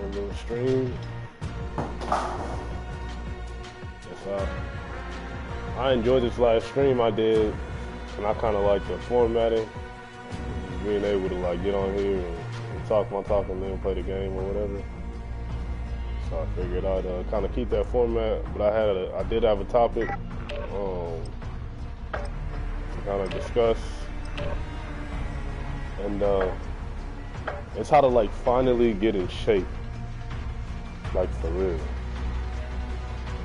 little stream. Yes, I enjoyed this last stream I did, and I kind of like the formatting, just being able to like get on here and talk my talk and then play the game or whatever. So I figured I'd kind of keep that format, but I did have a topic to kind of discuss, and it's how to like finally get in shape, like for real,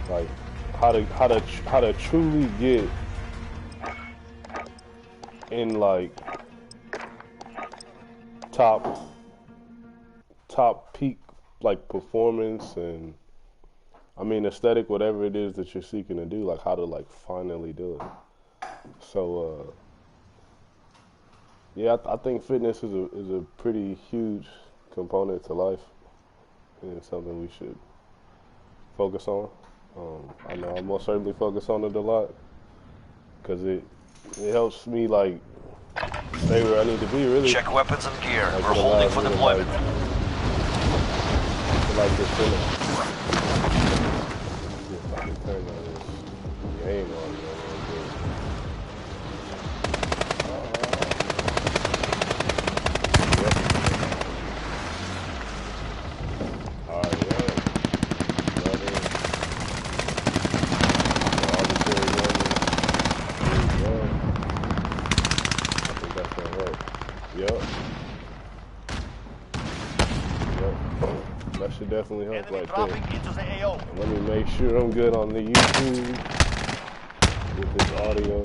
like how to truly get in like top peak like performance, and I mean aesthetic, whatever it is that you're seeking to do, like how to like finally do it. So yeah, I think fitness is a pretty huge component to life, and it's something we should focus on. I know I most certainly focus on it a lot because it helps me like stay where I need to be. Really, check weapons and gear. Like, We're holding for deployment. Like this finish. See if I can turn on this game on. Definitely help right there. Let me make sure I'm good on the YouTube with this audio.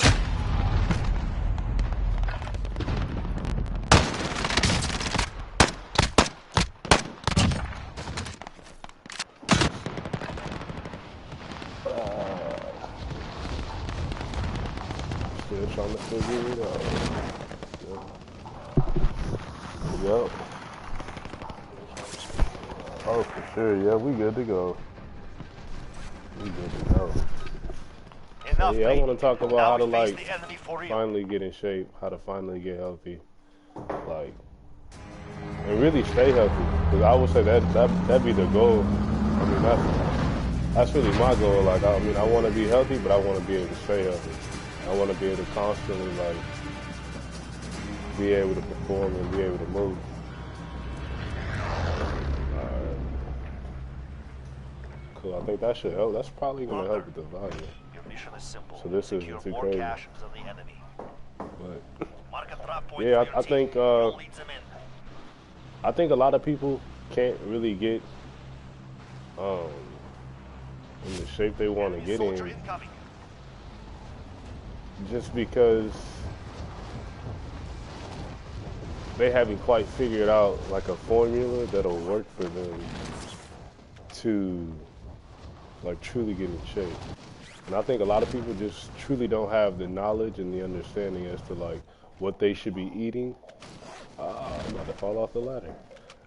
Still trying to figure it out. Yep. Oh, for sure. Yeah, we good to go. We good to go. So, yeah, I want to talk about how to like finally get in shape, how to finally get healthy, like, and really stay healthy. Because I would say that'd be the goal. I mean, that's really my goal. Like, I mean, I want to be healthy, but I want to be able to stay healthy. I want to be able to constantly like be able to perform and be able to move. Cool. I think that should help. That's probably going to help with the volume. Your mission is simple. So this isn't too crazy. But yeah, I think a lot of people can't really get in the shape they want to get in just because they haven't quite figured out like a formula that'll work for them to like truly get in shape. And I think a lot of people just truly don't have the knowledge and the understanding as to like what they should be eating. I'm about to fall off the ladder.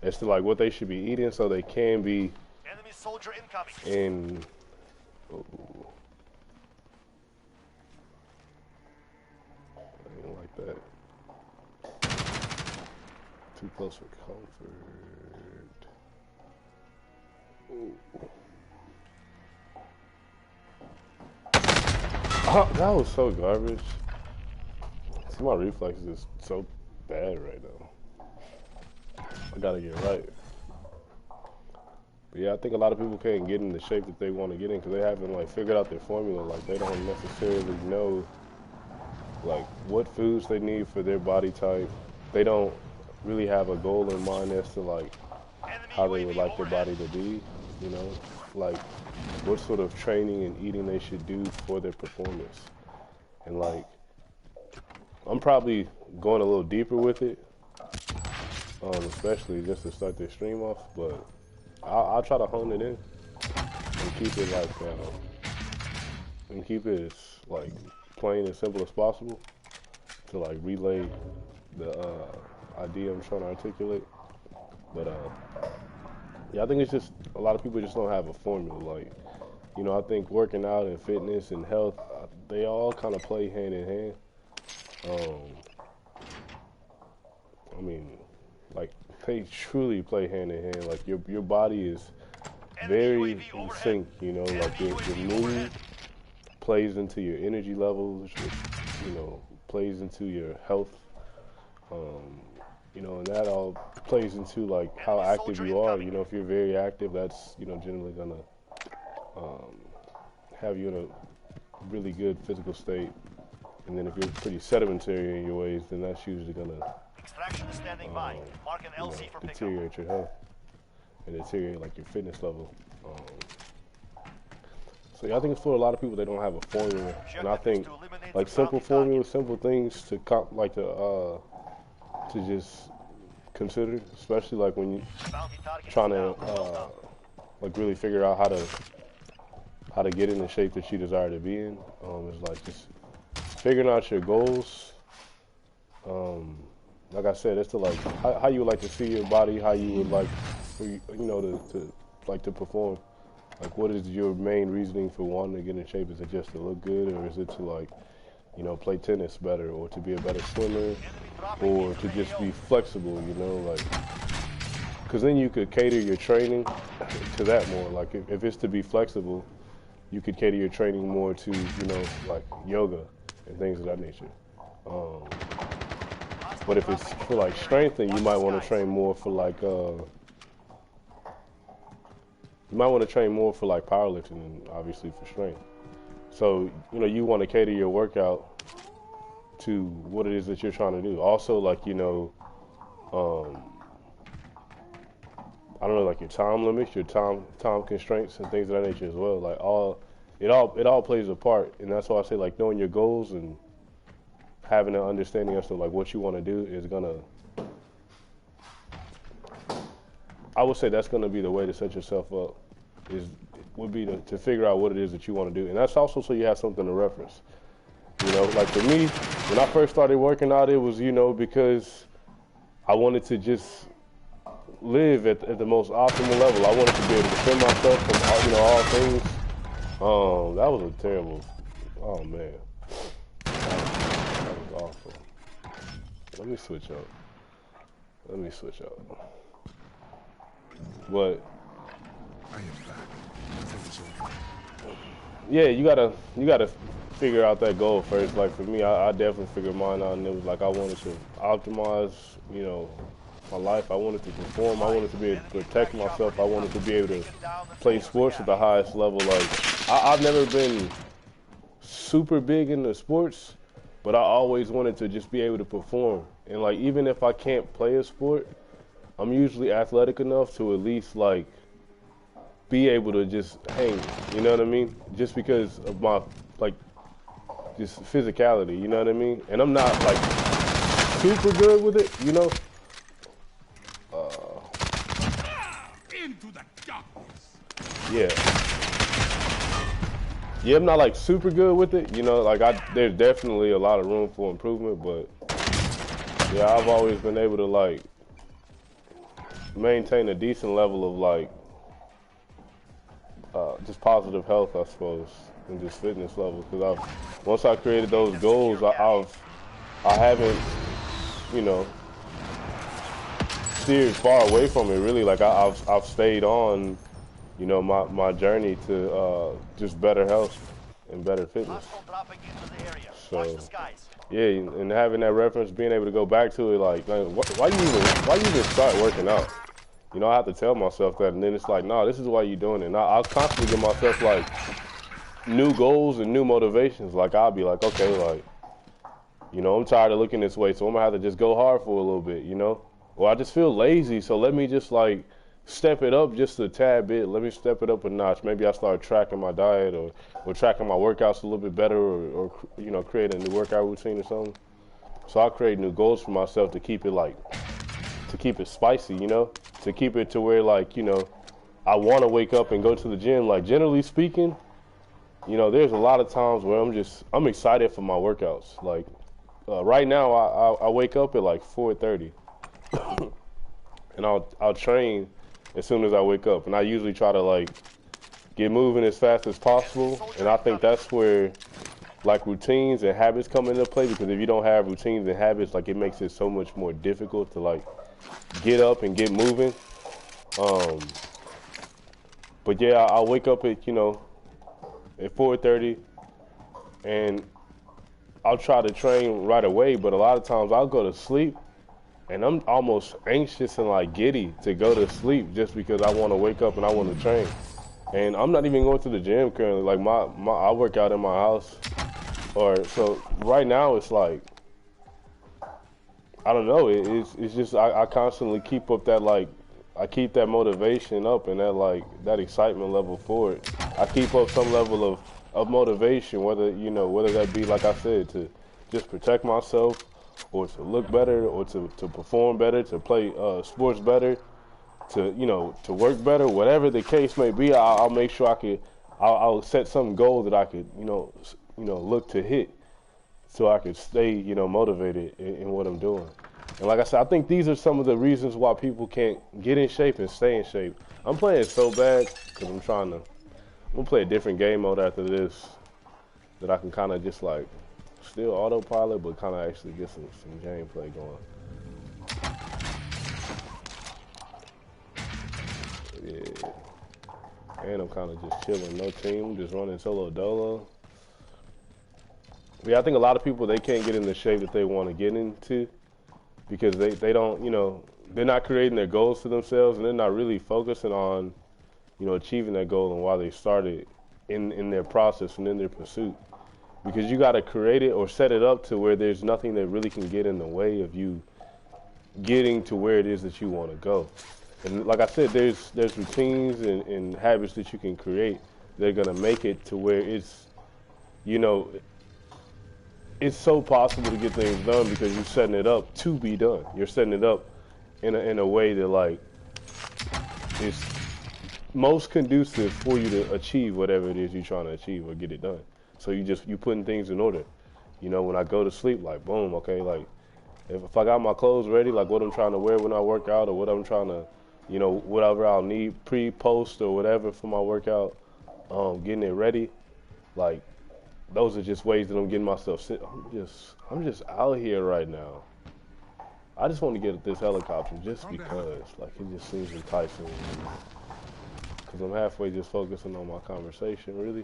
As to like what they should be eating so they can be enemy soldier incoming. in. Oh, I didn't like that. Too close for comfort. Ooh. Oh, that was so garbage. See, my reflexes is so bad right now. I gotta get right. But yeah, I think a lot of people can't get in the shape that they want to get in because they haven't like figured out their formula. Like they don't necessarily know like what foods they need for their body type. They don't really have a goal in mind as to like how they would like their body to be, you know, like what sort of training and eating they should do for their performance. And like, I'm probably going a little deeper with it, especially just to start this stream off, but I'll try to hone it in and keep it like, and keep it as like plain and simple as possible to like relay the idea I'm trying to articulate. But yeah, I think it's just a lot of people just don't have a formula. Like, you know, I think working out and fitness and health, they all kind of play hand in hand. I mean, like they truly play hand in hand. Like your body is very in sync, you know, like your mood plays into your energy levels, which, you know, plays into your health, you know, and that all plays into like how active you are. You know, if you're very active, that's, you know, generally gonna have you in a really good physical state. And then if you're pretty sedentary in your ways, then that's usually gonna deteriorate your health and deteriorate like your fitness level. So yeah, I think it's for a lot of people they don't have a formula, and I think like simple formulas, simple things to to just consider, especially like when you're trying to like really figure out how to get in the shape that you desire to be in. Is like just figuring out your goals. Like I said, it's to like how you would like to see your body, how you would like, you know, to perform. Like, what is your main reasoning for wanting to get in shape? Is it just to look good, or is it to like, you know, play tennis better, or to be a better swimmer, or to just be flexible? You know, like, because then you could cater your training to that more. Like, if it's to be flexible, you could cater your training more to, you know, like yoga and things of that nature. But if it's for like strength, then you might want to train more for like powerlifting, and obviously for strength. So, you know, you want to cater your workout to what it is that you're trying to do. Also, like, you know, I don't know, like your time limits, your time constraints, and things of that nature as well. Like it all plays a part, and that's why I say like knowing your goals and having an understanding as to like what you want to do is gonna. I would say that's gonna be the way to set yourself up. Would be to figure out what it is that you want to do, and that's also so you have something to reference. You know, like for me, when I first started working out, it was, you know, because I wanted to just live at the most optimal level. I wanted to be able to defend myself from all, you know, all things. That was a terrible. Oh man, that was awful. Let me switch up. But yeah, you gotta figure out that goal first. Like for me, I definitely figured mine out, and it was like I wanted to optimize, you know, my life. I wanted to perform. I wanted to be able to protect myself. I wanted to be able to play sports at the highest level. Like I've never been super big into sports, but I always wanted to just be able to perform. And like even if I can't play a sport, I'm usually athletic enough to at least like be able to just hang, you know what I mean? Just because of my, like, just physicality, you know what I mean? And I'm not, like, super good with it, you know? Into the darkness. Yeah, I'm not, like, super good with it, you know? Like, there's definitely a lot of room for improvement, but, yeah, I've always been able to, like, maintain a decent level of, like, just positive health, I suppose, and just fitness levels. Because once I created those goals, I haven't, you know, steered far away from it. Really, like I've stayed on, you know, my journey to just better health and better fitness. So yeah, and having that reference, being able to go back to it, like why you even start working out? You know, I have to tell myself that, and then it's like, nah, this is why you're doing it. And I'll constantly give myself, like, new goals and new motivations. Like, I'll be like, okay, like, you know, I'm tired of looking this way, so I'm going to have to just go hard for a little bit, you know? Or I just feel lazy, so let me just, like, step it up just a tad bit. Let me step it up a notch. Maybe I start tracking my diet or tracking my workouts a little bit better or you know, create a new workout routine or something. So I'll create new goals for myself to keep it, like, to keep it spicy, you know? To keep it to where, like, you know, I want to wake up and go to the gym. Like, generally speaking, you know, there's a lot of times where I'm excited for my workouts. Like, right now, I wake up at like 4:30, and I'll train as soon as I wake up. And I usually try to, like, get moving as fast as possible. And I think that's where, like, routines and habits come into play, because if you don't have routines and habits, like, it makes it so much more difficult to, like, get up and get moving. But yeah, I'll wake up at, you know, at 4:30, and I'll try to train right away, but a lot of times I'll go to sleep and I'm almost anxious and like giddy to go to sleep just because I want to wake up and I want to train. And I'm not even going to the gym currently. Like I work out in my house, so right now it's like, I don't know. It's just I constantly keep up that, like, I keep that motivation up and that excitement level for it. I keep up some level of motivation, whether that be, like I said, to just protect myself, or to look better, or to perform better, to play sports better, to work better, whatever the case may be. I'll make sure I'll set some goal that I could look to hit, so I could stay motivated in what I'm doing. And like I said, I think these are some of the reasons why people can't get in shape and stay in shape. I'm playing so bad because I'm gonna play a different game mode after this that I can kind of just like still autopilot, but kind of actually get some gameplay going. Yeah. And I'm kind of just chilling, no team, just running solo dolo. Yeah, I think a lot of people, they can't get in the shape that they want to get into because they don't, they're not creating their goals for themselves, and they're not really focusing on, achieving that goal and why they started in their process and in their pursuit. Because you got to create it or set it up to where there's nothing that really can get in the way of you getting to where it is that you want to go. And like I said, there's routines and habits that you can create that are going to make it to where it's, it's so possible to get things done because you're setting it up to be done. You're setting it up in a way that, like, is most conducive for you to achieve whatever it is you're trying to achieve or get it done. So you putting things in order. When I go to sleep, like, boom, okay, like, if I got my clothes ready, like what I'm trying to wear when I work out, or what I'm trying to, whatever I'll need pre, post, or whatever for my workout, getting it ready, like, those are just ways that I'm getting myself sit. I'm just out here right now. I just want to get this helicopter just because, like, it just seems enticing. Because I'm halfway just focusing on my conversation, really.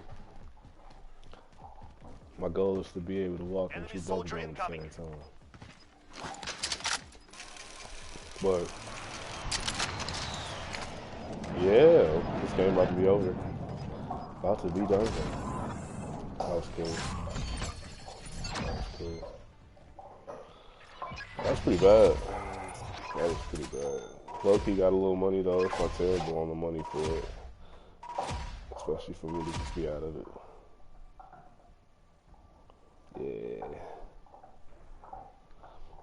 My goal is to be able to walk and shoot double at the same time. But yeah, this game about to be over. About to be done. That was cool. That's pretty bad. That was pretty bad. Loki got a little money though. It's not terrible on the money for it. Especially for me to just be out of it. Yeah.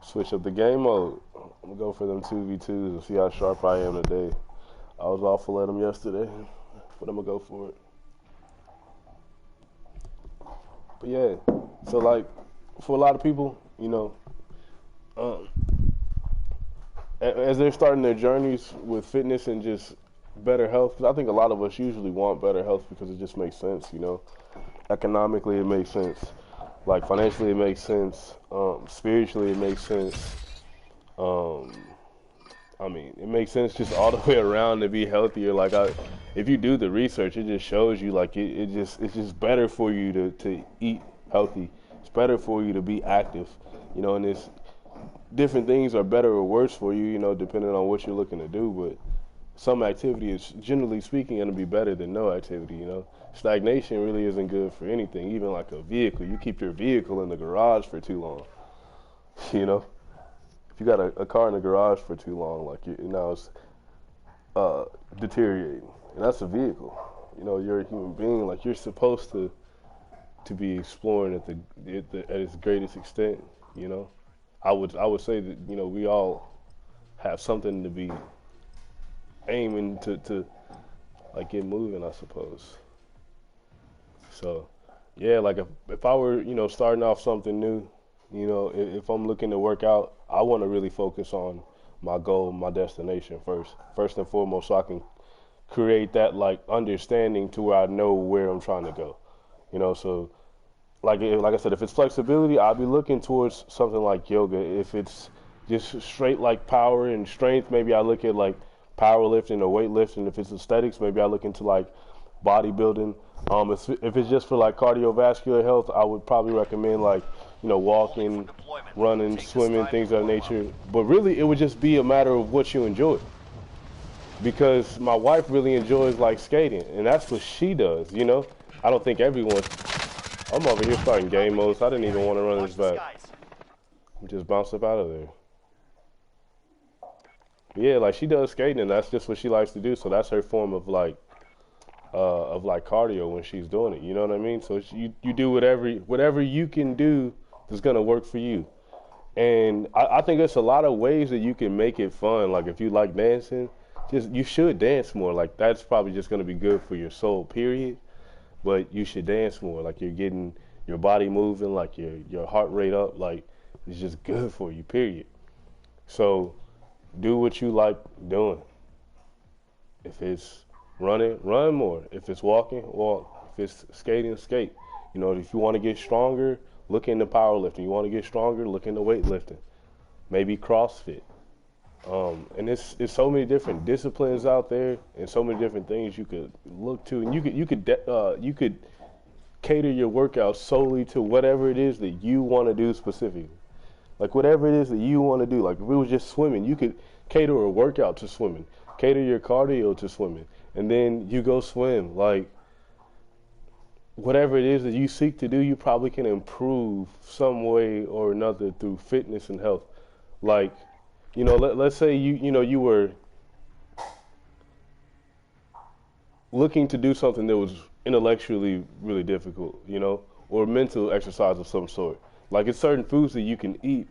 Switch up the game mode. I'm gonna go for them 2v2s and see how sharp I am today. I was awful at them yesterday, but I'm gonna go for it. But yeah, so like for a lot of people, as they're starting their journeys with fitness and just better health, 'cause I think a lot of us usually want better health because it just makes sense, Economically, it makes sense. Like financially, it makes sense. Spiritually, it makes sense. It makes sense just all the way around to be healthier. Like if you do the research, it just shows you like it's just better for you to eat healthy. It's better for you to be active, and it's different things are better or worse for you, depending on what you're looking to do. But some activity is, generally speaking, going to be better than no activity, Stagnation really isn't good for anything, even like a vehicle. You keep your vehicle in the garage for too long, If you got a car in the garage for too long, like, now it's deteriorating. And that's a vehicle. You're a human being. Like, you're supposed to be exploring at its greatest extent, I would say that, we all have something to be aiming to like get moving, I suppose. So yeah, like if I were, starting off something new, if I'm looking to work out, I want to really focus on my goal, my destination first and foremost, so I can create that like understanding to where I know where I'm trying to go, so like I said, if it's flexibility, I'll be looking towards something like yoga. If it's just straight like power and strength, maybe I look at like powerlifting or weightlifting. If it's aesthetics, maybe I look into like bodybuilding. If it's just for like cardiovascular health, I would probably recommend like, you know, walking, running, swimming, things of that nature. But really, it would just be a matter of what you enjoy. Because my wife really enjoys like skating, and that's what she does, you know? I don't think everyone... I'm over here starting game mode, so I didn't even want to run this back. Just bounce up out of there. Yeah, like she does skating, and that's just what she likes to do. So that's her form of like cardio when she's doing it. You know what I mean? So you do whatever you can do that's gonna work for you. And I think there's a lot of ways that you can make it fun. Like if you like dancing, you should dance more. Like that's probably just gonna be good for your soul, period. But you should dance more. Like you're getting your body moving, like your heart rate up. Like it's just good for you, period. So do what you like doing. If it's running, run more. If it's walking, walk. If it's skating, skate. You know, if you want to get stronger, look into powerlifting. You want to get stronger, look into weightlifting. Maybe CrossFit. And it's so many different disciplines out there, and so many different things you could look to, and you could cater your workout solely to whatever it is that you want to do specifically. Like whatever it is that you want to do. Like if it was just swimming, you could cater a workout to swimming, cater your cardio to swimming, and then you go swim. Like whatever it is that you seek to do, you probably can improve some way or another through fitness and health. Like, you know, let's say you were looking to do something that was intellectually really difficult, you know, or mental exercise of some sort. Like it's certain foods that you can eat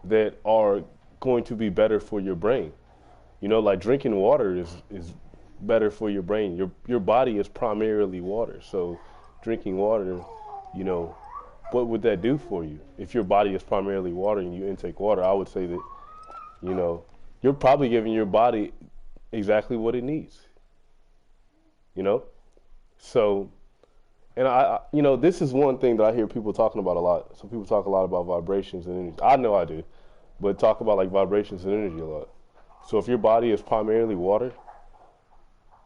that are going to be better for your brain. You know, like drinking water is better for your brain. Your body is primarily water. So drinking water, you know, what would that do for you? If your body is primarily water and you intake water, I would say that, you know, you're probably giving your body exactly what it needs. You know? So, and I you know, this is one thing that I hear people talking about a lot. So people talk a lot about vibrations and energy. I know I do, but talk about like vibrations and energy a lot. So if your body is primarily water,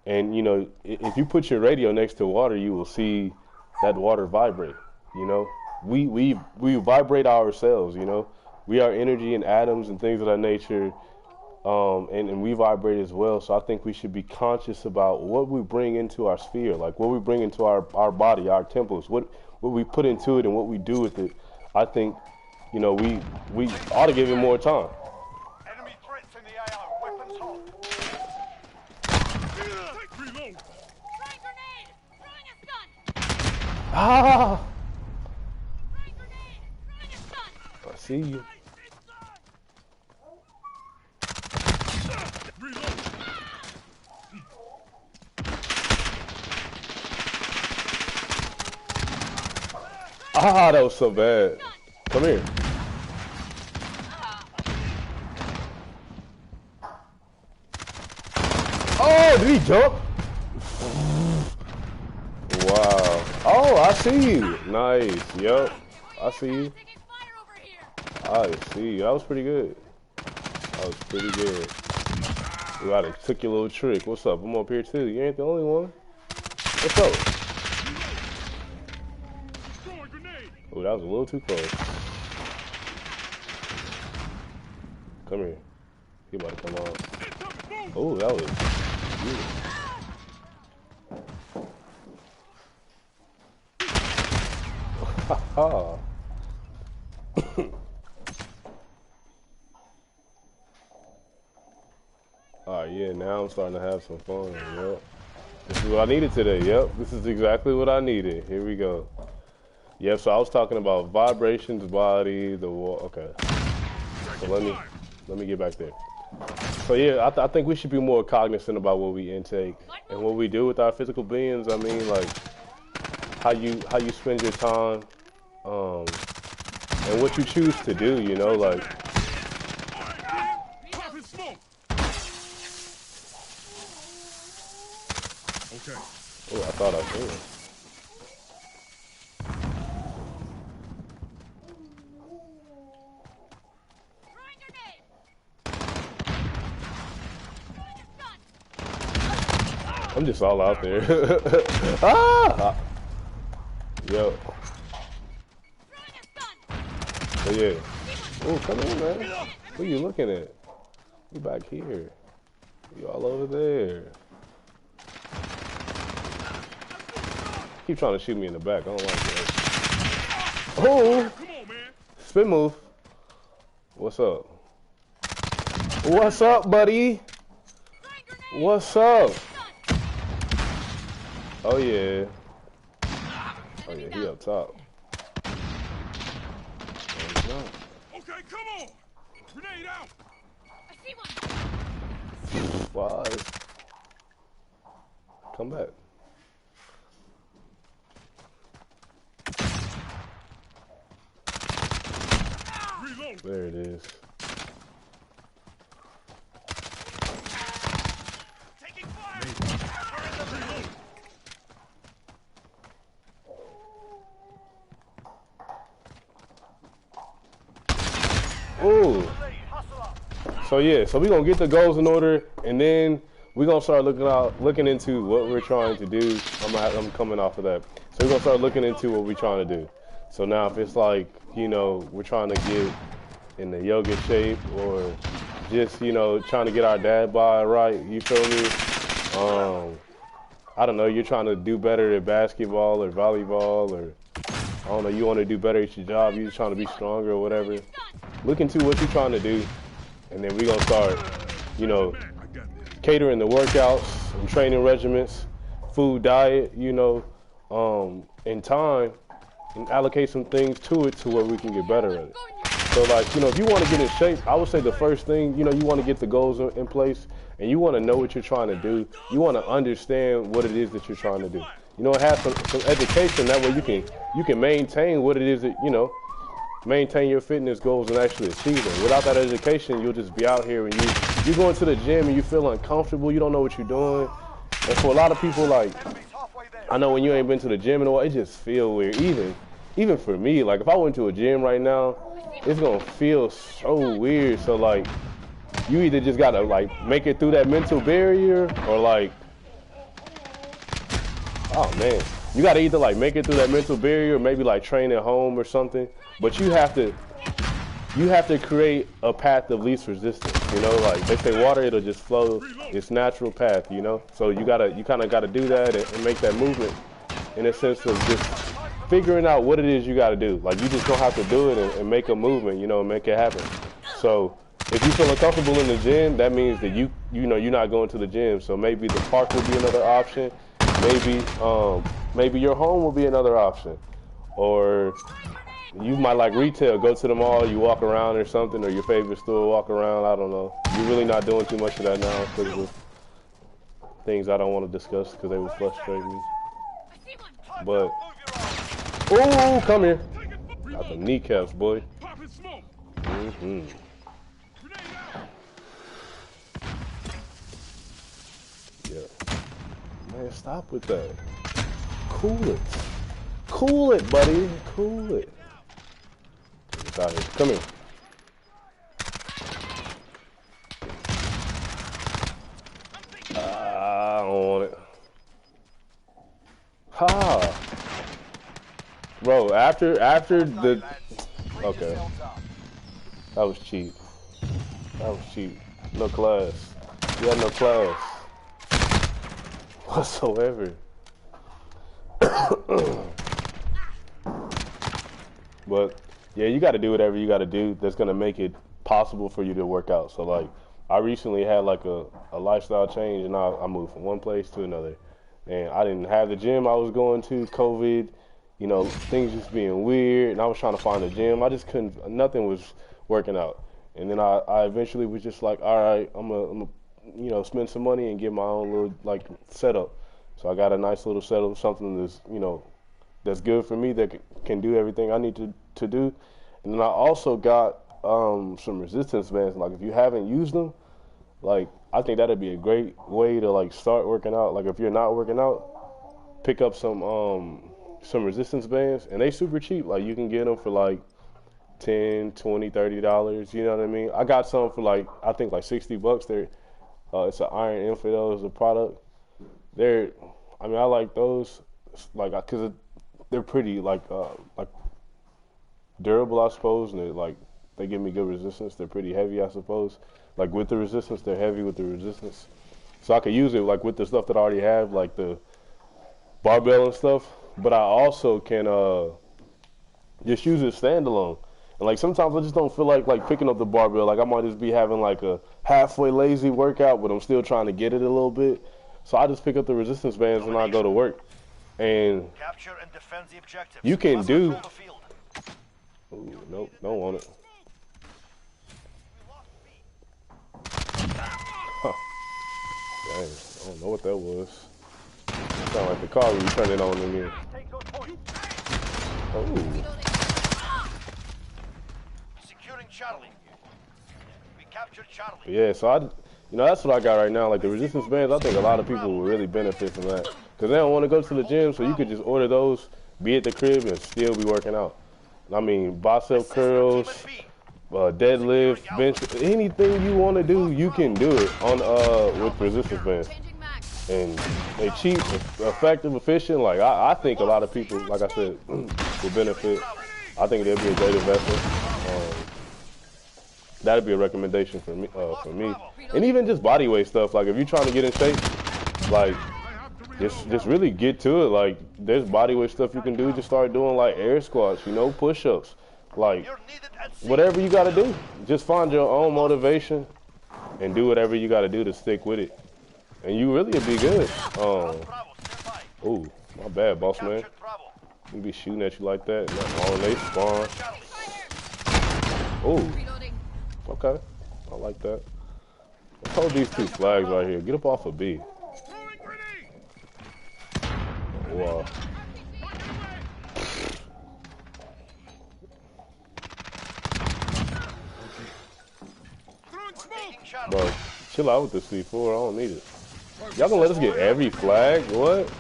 and you know, if you put your radio next to water, you will see that water vibrate. You know, we vibrate ourselves. You know, we are energy and atoms and things of that nature, and we vibrate as well. So I think we should be conscious about what we bring into our sphere, like what we bring into our body, our temples, what we put into it and what we do with it. I think, you know, we ought to give it more time. Enemy threats in the AO. Weapons hot. Reload. Throwing grenade! Throwing a stun! Ah! Throwing grenade! Throwing a stun! I see you. Reload. Ah, that was so bad. Come here. Oh, did he jump? Wow. Oh, I see you. Nice. Yep. I see you. Taking fire over here! I see you. That was pretty good. That was pretty good. Ooh, I done took your little trick. What's up? I'm up here too. You ain't the only one. What's up? Throwing grenade. Ooh, that was a little too close. Come here. He about to come on. Oh, that was beautiful. Ha Alright, yeah, now I'm starting to have some fun. Yep. This is what I needed today. Yep, this is exactly what I needed. Here we go. Yep, so I was talking about vibrations, body, the wall. Okay. So let me get back there. So yeah, I think we should be more cognizant about what we intake and what we do with our physical beings. I mean, like how you spend your time, and what you choose to do. You know, like. Popping smoke. Okay. Oh, I thought I seen it. Throwing grenade! I'm just all out there. Ah! Yo. Oh yeah. Oh, come in, man. Who you looking at? You back here. You all over there. Keep trying to shoot me in the back. I don't like that. Oh! Spin move. What's up? What's up, buddy? What's up? Oh yeah. Oh yeah, he up top. Okay, come on. Grenade out. I see one. Why? Come back. Reload. There it is. Taking fire. Ooh. Hustle up. So yeah, so we're gonna get the goals in order, and then we're gonna start looking into what we're trying to do. I'm coming off of that. So we're gonna start looking into what we're trying to do. So now if it's like, you know, we're trying to get in the yoga shape, or just, you know, trying to get our dad bod right, you feel me? I don't know, you're trying to do better at basketball or volleyball, or I don't know, you want to do better at your job, you're trying to be stronger or whatever. Look into what you're trying to do, and then we're gonna start, you know, catering the workouts and training regimens, food, diet, you know, in time, and allocate some things to it to where we can get better at it. So like, you know, if you want to get in shape, I would say the first thing, you know, you want to get the goals in place, and you want to know what you're trying to do. You want to understand what it is that you're trying to do. You know, have some education, that way you can maintain what it is that, you know, maintain your fitness goals and actually achieve them. Without that education, you'll just be out here and you go into the gym and you feel uncomfortable, you don't know what you're doing. And for a lot of people, like, I know when you ain't been to the gym in a while, it just feel weird. Even for me, like if I went to a gym right now, it's gonna feel so weird. So like, you either just gotta like make it through that mental barrier, or like, oh man, you gotta either like make it through that mental barrier, or maybe like train at home or something. But you have to create a path of least resistance. You know, like they say, water, it'll just flow its natural path. You know, so you kind of gotta do that and make that movement in a sense of just figuring out what it is you gotta do. Like you just don't have to do it and make a movement. You know, and make it happen. So if you feel uncomfortable in the gym, that means that you know you're not going to the gym. So maybe the park will be another option. Maybe your home will be another option, or you might like retail, go to the mall, you walk around or something, or your favorite store, walk around, I don't know. You're really not doing too much of that now because of things I don't want to discuss because they would frustrate me. But, oh, come here. Got the kneecaps, boy. Mm-hmm. Yeah. Man, stop with that. Cool it. Cool it, buddy. Cool it. Out here. Come here. I don't want it. Ha! Bro, after the... Okay. That was cheap. That was cheap. No class. You had no class. Whatsoever. But... yeah, you got to do whatever you got to do that's going to make it possible for you to work out. So, like, I recently had, like, a lifestyle change, and I moved from one place to another. And I didn't have the gym I was going to, COVID, you know, things just being weird, and I was trying to find a gym. I just couldn't, nothing was working out. And then I eventually was just like, all right, I'm gonna, you know, spend some money and get my own little, like, setup. So I got a nice little setup, something that's, you know, that's good for me, that can do everything I need to do. And then I also got some resistance bands. Like if you haven't used them, like I think that'd be a great way to like start working out. Like if you're not working out, pick up some resistance bands, and they super cheap. Like you can get them for like $10, $20, $30. You know what I mean? I got some for like I think like $60. They're it's an Iron Infidel is a product. They're, I mean, I like those, like, cause they're pretty like durable, I suppose, and they give me good resistance. They're pretty heavy, I suppose. Like with the resistance, they're heavy with the resistance. So I could use it like with the stuff that I already have, like the barbell and stuff. But I also can just use it standalone. And like sometimes I just don't feel like picking up the barbell. Like I might just be having like a halfway lazy workout, but I'm still trying to get it a little bit. So I just pick up the resistance bands and I go to work. And Capture and defend the objectives. you can Must do. control the field. Ooh, nope, don't want it. Huh. Dang, I don't know what that was. Sound like the car when you turn it on in here. Take those points. Oh. Securing Charlie. We captured Charlie. Yeah, so that's what I got right now. Like the resistance bands, I think a lot of people will really benefit from that. Because they don't want to go to the gym, so you could just order those, be at the crib, and still be working out. I mean, bicep curls, deadlift, bench, anything you want to do, you can do it on with resistance bands. And they cheap, effective, efficient. Like I think a lot of people, like I said, will benefit. I think they'll be a great investment. That'd be a recommendation for me. And even just body weight stuff. Like if you're trying to get in shape, like just really get to it. Like there's body weight stuff you can do. Just start doing like air squats, push-ups, like whatever you got to do. Just find your own motivation and do whatever you got to do to stick with it. And you really will be good. Ooh, my bad, boss man. You be shooting at you like that. And they spawn. Ooh. Okay. I like that. Let's hold these two flags right here. Get up off of B. Wow. Bro, chill out with the C4. I don't need it. Y'all gonna let us get every flag? What?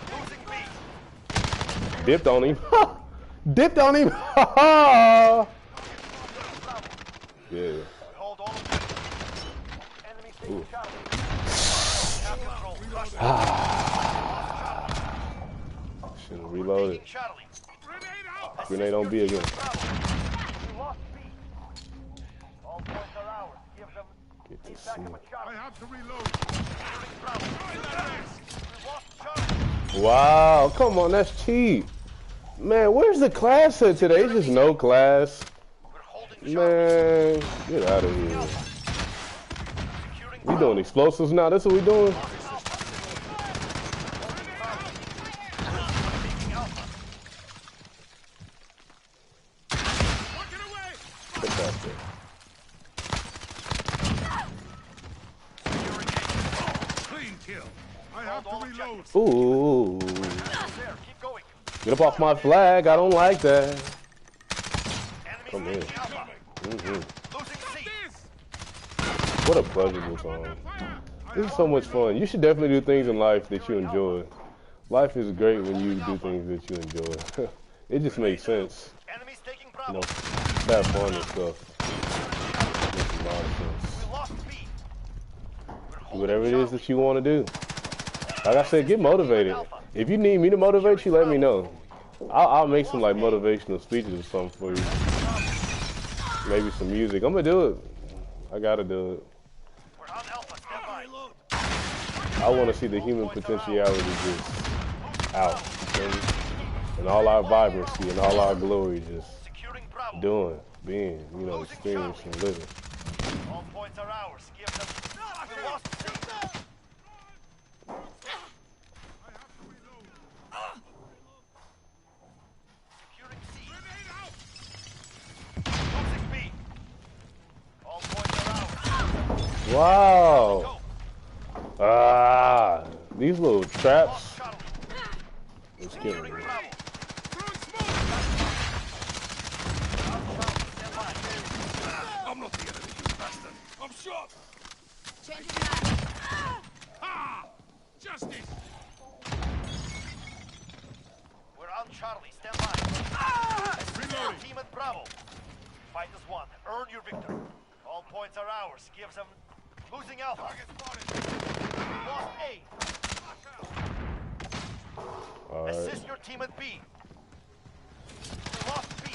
Dipped on him. Dipped on him. Yeah. Should've reloaded. Grenade on B again. Get to C. I have to reload. Wow, come on, that's cheap. Man, where's the class at today? It's just no class. Man, get out of here. We doing explosives now? That's what we doing? Ooh. Get up off my flag. I don't like that. Come here. What a pleasurable song. This is so much fun. You should definitely do things in life that you enjoy. Life is great when you do things that you enjoy. It just makes sense. Have fun and stuff. It makes a lot of sense. Do whatever it is that you want to do. Like I said, get motivated. If you need me to motivate you, let me know. I'll make some like motivational speeches or something for you. Maybe some music. I'm gonna do it. I gotta do it. I want to see the human potentiality just out, and all our vibrancy and all our glory just doing, being, experiencing, living. All points are ours. Give them. We lost C. Securing C. Losing B. All points are ours. Wow. Ah, these little traps. It's killing me. I'm not the enemy, you bastard. I'm shot. Changing back. Ha! Justice. We're on Charlie. Stand by. Reloading. Team at Bravo. Fight is won. Earn your victory. All points are ours. Give them. Losing Alpha. Target spotted. Lost A. team at B. We lost B.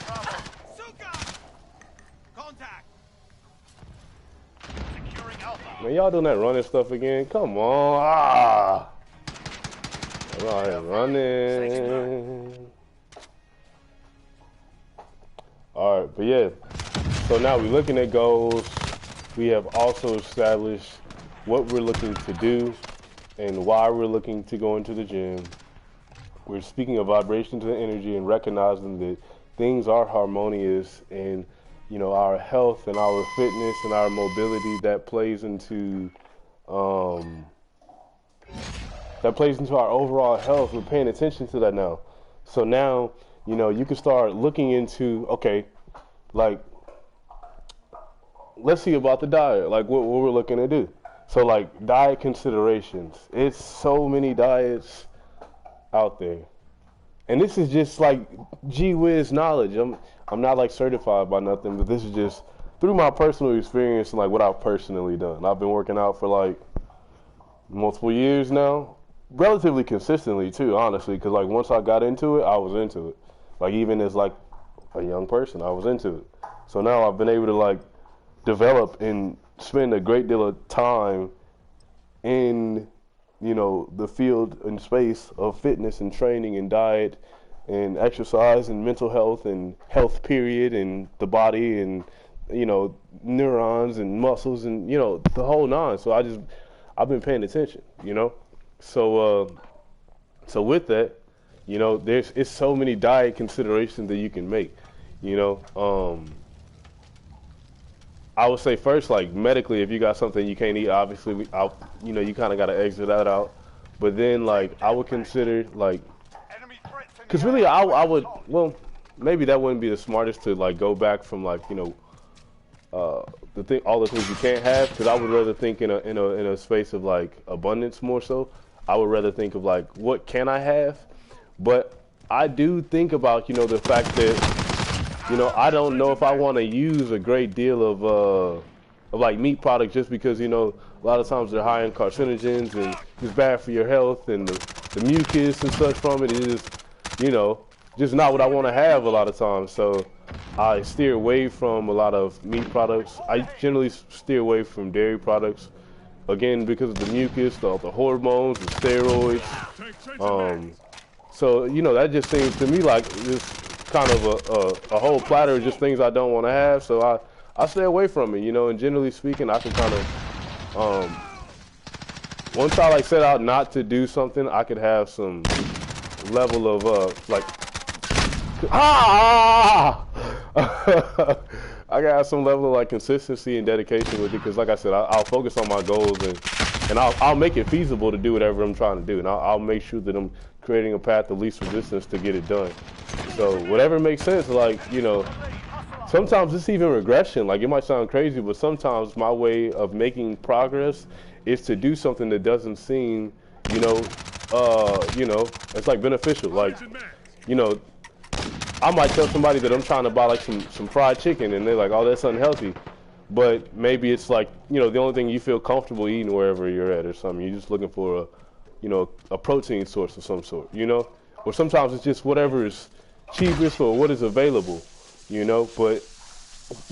Bravo. Suka! Contact! Securing Alpha. Man, y'all doing that running stuff again? Come on. Ah. I'm out here running. Alright, but yeah. So now we're looking at goals. We have also established what we're looking to do and why we're looking to go into the gym. We're speaking of vibrations and energy and recognizing that things are harmonious, and you know, our health and our fitness and our mobility that plays into our overall health. We're paying attention to that now. So now, you know, you can start looking into, okay, like, let's see about the diet, like what we're looking to do. So like diet considerations, it's so many diets out there. And this is just like gee whiz knowledge. I'm not like certified by nothing, but this is just through my personal experience and like what I've personally done. I've been working out for like multiple years now, relatively consistently too, honestly, because like once I got into it, I was into it. Like even as like a young person, I was into it. So now I've been able to like develop and spend a great deal of time in, you know, the field and space of fitness and training and diet and exercise and mental health and health period and the body and, you know, neurons and muscles and, you know, the whole nine. So I've been paying attention, you know. So with that, you know, it's so many diet considerations that you can make, you know. I would say first, like medically, if you got something you can't eat, obviously, you know, you kind of got to exit that out. But then, like, I would consider, like, because really, I would, well, maybe that wouldn't be the smartest to like go back from like, you know, all the things you can't have. Because I would rather think in a space of like abundance more so. I would rather think of like what can I have, but I do think about, you know, the fact that, you know, I don't know if I want to use a great deal of like meat products just because, you know, a lot of times they're high in carcinogens and it's bad for your health, and the mucus and such from it is, you know, just not what I want to have a lot of times. So I steer away from a lot of meat products. I generally steer away from dairy products, again, because of the mucus, the hormones, the steroids. So, you know, that just seems to me like just kind of a whole platter of just things I don't want to have. So I stay away from it, you know, and generally speaking, I can kind of, once I like set out not to do something, I could have some level of like I gotta have some level of like consistency and dedication with it, because like I said, I'll focus on my goals and I'll make it feasible to do whatever I'm trying to do, and I'll make sure that I'm creating a path of least resistance to get it done. So whatever makes sense, like, you know, sometimes it's even regression. Like, it might sound crazy, but sometimes my way of making progress is to do something that doesn't seem, you know, it's like beneficial. Like, you know, I might tell somebody that I'm trying to buy like some fried chicken, and they're like, oh, that's unhealthy. But maybe it's like, you know, the only thing you feel comfortable eating wherever you're at or something. You're just looking for a protein source of some sort, you know? Or sometimes it's just whatever is cheapest or what is available, you know? But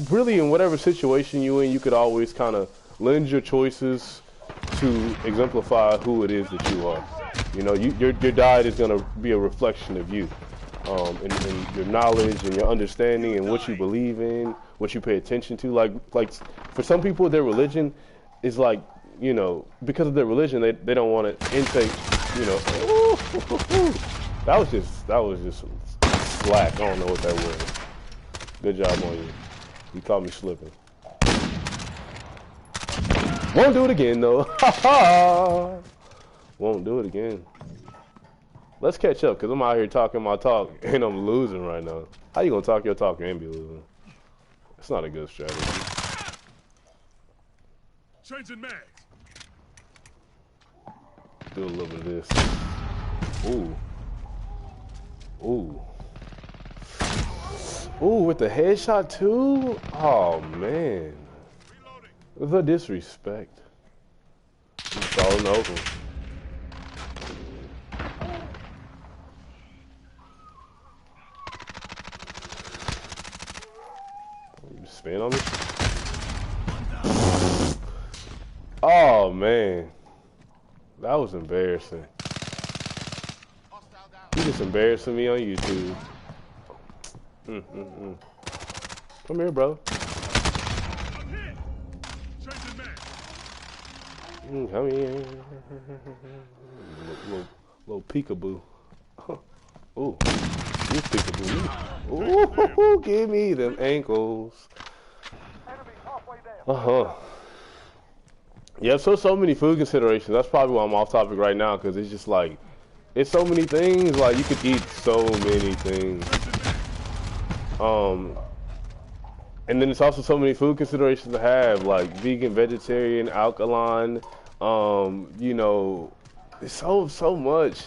really, in whatever situation you're in, you could always kind of lend your choices to exemplify who it is that you are. You know, your diet is going to be a reflection of you, and your knowledge and your understanding and what you believe in, what you pay attention to. Like for some people, their religion is like, you know, because of their religion, they don't want to intake, you know. That was just slack. I don't know what that was. Good job on you. You caught me slipping. Won't do it again, though. Won't do it again. Let's catch up, because I'm out here talking my talk, and I'm losing right now. How you going to talk your talk and be losing? It's not a good strategy. Changing mags. Do a little bit of this. Ooh. Ooh. Ooh, with the headshot, too? Oh, man. The disrespect. He's falling over. spin on me? Oh man, that was embarrassing. You just embarrassing me on YouTube. Come here, bro. Come here. Little peekaboo. Ooh, you peekaboo. Ooh, give me them ankles. Yeah, so many food considerations. That's probably why I'm off topic right now, because it's just like, it's so many things. Like, you could eat so many things. And then it's also so many food considerations to have, like vegan, vegetarian, alkaline. You know, it's so much.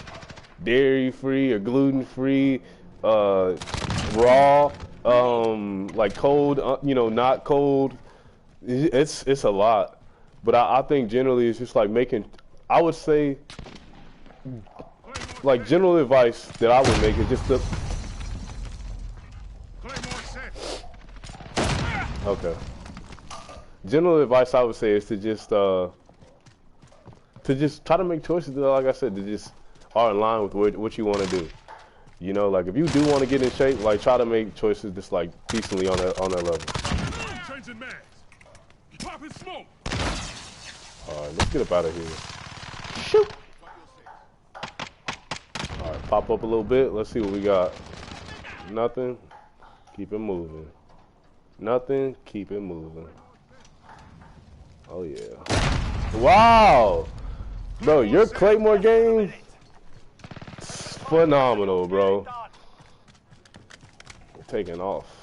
Dairy-free or gluten-free, raw, like cold, you know, not cold. It's a lot. But I think generally it's just like making, I would say, like general advice that I would make is just to, okay. General advice I would say is to just try to make choices that, like I said, that just are in line with what you want to do. You know, like if you do want to get in shape, like try to make choices that's like decently on that level. Changing mags. Popping smoke. Alright, let's get up out of here. Shoot! Alright, pop up a little bit. Let's see what we got. Nothing. Keep it moving. Nothing. Keep it moving. Oh yeah. Wow! Bro, your Claymore game is phenomenal, bro. Taking off.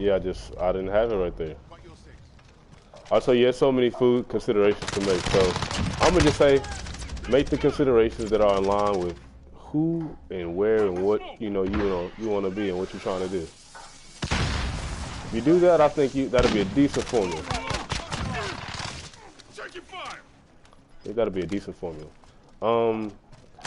Yeah, I didn't have it right there. Also, yeah, so many food considerations to make. So I'm gonna just say, make the considerations that are in line with who and where and what you want to be and what you're trying to do. If you do that, I think that'll be a decent formula. I think that'll be a decent formula. And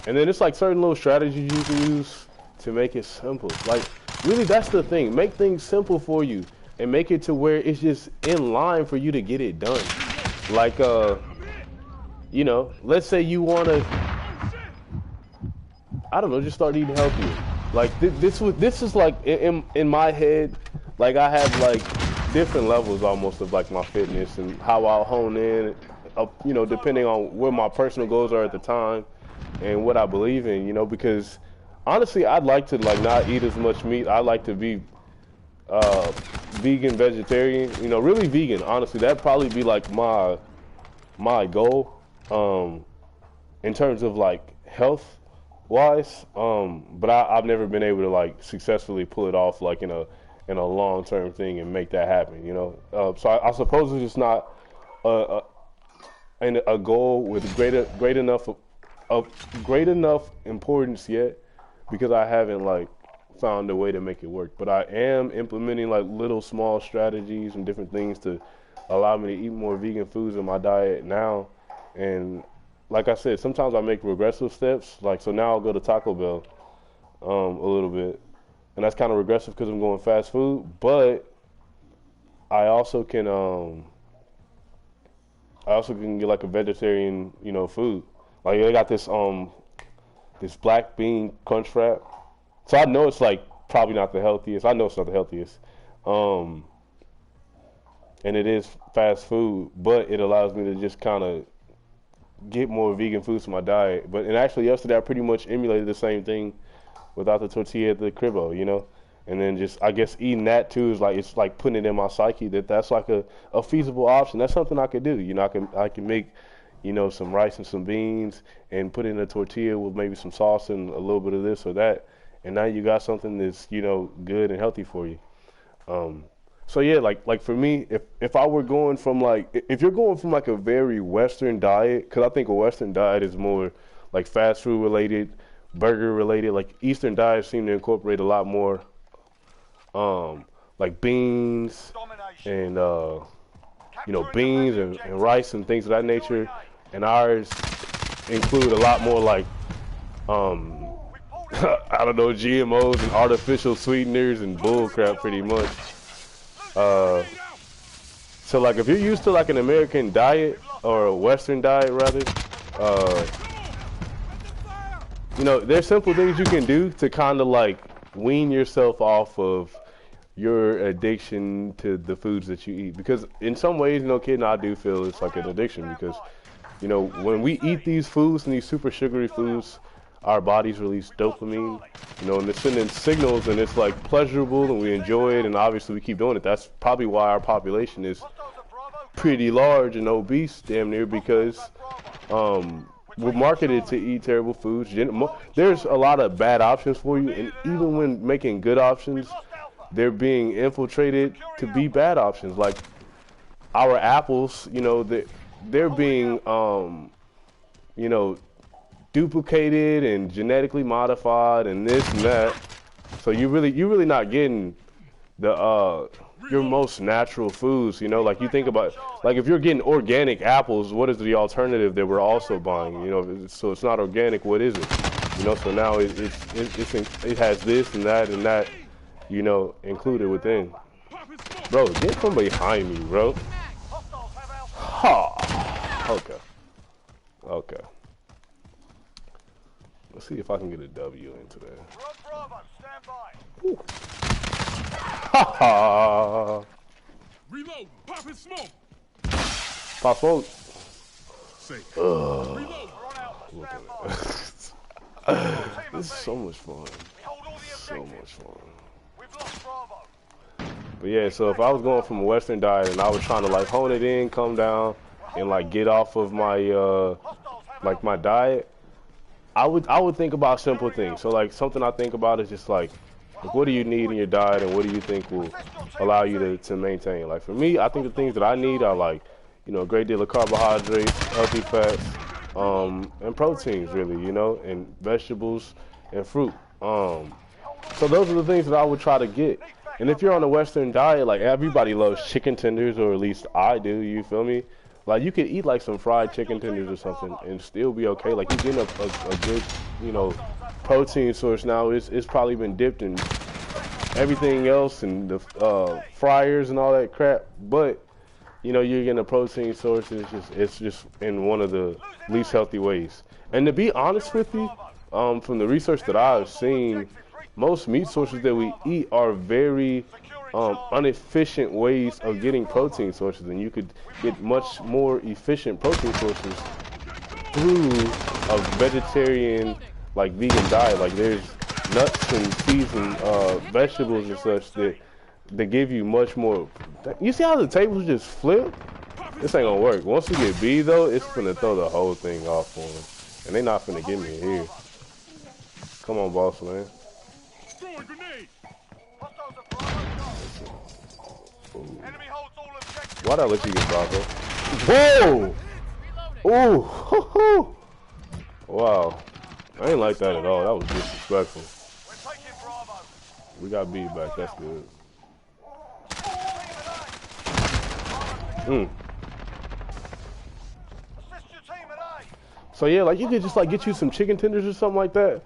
then it's like certain little strategies you can use to make it simple. Like, really, that's the thing. Make things simple for you and make it to where it's just in line for you to get it done. Like, you know, let's say you want to, I don't know, just start eating healthier. Like, this is like, in my head, like, I have, like, different levels almost of, like, my fitness and how I'll hone in, you know, depending on where my personal goals are at the time and what I believe in, you know, because honestly, I'd like to like not eat as much meat. I like to be vegan, vegetarian. You know, really vegan. Honestly, that'd probably be like my goal in terms of like health wise. But I've never been able to like successfully pull it off like in a long term thing and make that happen. You know, so I suppose it's just not a goal with great enough importance yet, because I haven't like found a way to make it work. But I am implementing like little small strategies and different things to allow me to eat more vegan foods in my diet now. And like I said, sometimes I make regressive steps. Like, so now I'll go to Taco Bell a little bit, and that's kind of regressive because I'm going fast food. But I also can get like a vegetarian, you know, food. Like they got this this black bean crunch wrap. So I know it's like probably not the healthiest. I know it's not the healthiest. And it is fast food, but it allows me to just kind of get more vegan foods to my diet. And actually yesterday I pretty much emulated the same thing without the tortilla at the cribbo, you know? And then just, I guess eating that too is like, it's like putting it in my psyche that's like a feasible option. That's something I could do. You know, I can make, you know, some rice and some beans and put it in a tortilla with maybe some sauce and a little bit of this or that. And now you got something that's, you know, good and healthy for you. So yeah, like for me, if I were going from like, if you're going from like a very Western diet, because I think a Western diet is more like fast food related, burger related, like Eastern diets seem to incorporate a lot more like beans and, you know, beans and rice and things of that nature. And ours include a lot more like I don't know, GMOs and artificial sweeteners and bull crap pretty much. So like if you're used to like an American diet or a Western diet rather, you know, there's simple things you can do to kind of like wean yourself off of your addiction to the foods that you eat. Because in some ways, you know, kid, I do feel it's like an addiction because, you know, when we eat these foods and these super sugary foods, our bodies release dopamine, you know, and it's sending signals and it's like pleasurable and we enjoy it and obviously we keep doing it. That's probably why our population is pretty large and obese damn near because we're marketed to eat terrible foods. There's a lot of bad options for you, and even when making good options, they're being infiltrated to be bad options. Like our apples, you know, they're being, you know, duplicated and genetically modified and this and that. So you're really not getting the your most natural foods, you know, like you think about, like if you're getting organic apples, what is the alternative that we're also buying, you know? So it's not organic, what is it? You know, so now it has this and that, you know, included within. Bro, get from behind me, bro. Ha. Okay. Let's see if I can get a W into there. Ha ha! Reload! Pop and smoke! Pop smoke! Safe. Look at it. This is so much fun. So much fun. But yeah, so if I was going from a Western diet and I was trying to like hone it in, come down, and like get off of my like my diet, I would think about simple things. So like something I think about is just like what do you need in your diet and what do you think will allow you to maintain? Like for me, I think the things that I need are like, you know, a great deal of carbohydrates, healthy fats, and proteins really, you know, and vegetables and fruit. So those are the things that I would try to get. And if you're on a Western diet, like everybody loves chicken tenders, or at least I do, you feel me? Like you could eat like some fried chicken tenders or something and still be okay. Like you're getting a good, you know, protein source now. It's probably been dipped in everything else and the fryers and all that crap. But you know, you're getting a protein source. And it's just in one of the least healthy ways. And to be honest with you, from the research that I've seen, most meat sources that we eat are very inefficient ways of getting protein sources, and you could get much more efficient protein sources through a vegetarian, like vegan diet. Like there's nuts and seeds and vegetables and such that give you much more. You see how the tables just flip? This ain't gonna work. Once we get B though, it's gonna throw the whole thing off on them, and they not finna get me here. Come on, boss man. Why'd I let you get Bravo? Whoa! Ooh! Hoo-hoo. Wow. I ain't like that at all. That was disrespectful. We got B back. That's good. So yeah, like you could just like get you some chicken tenders or something like that,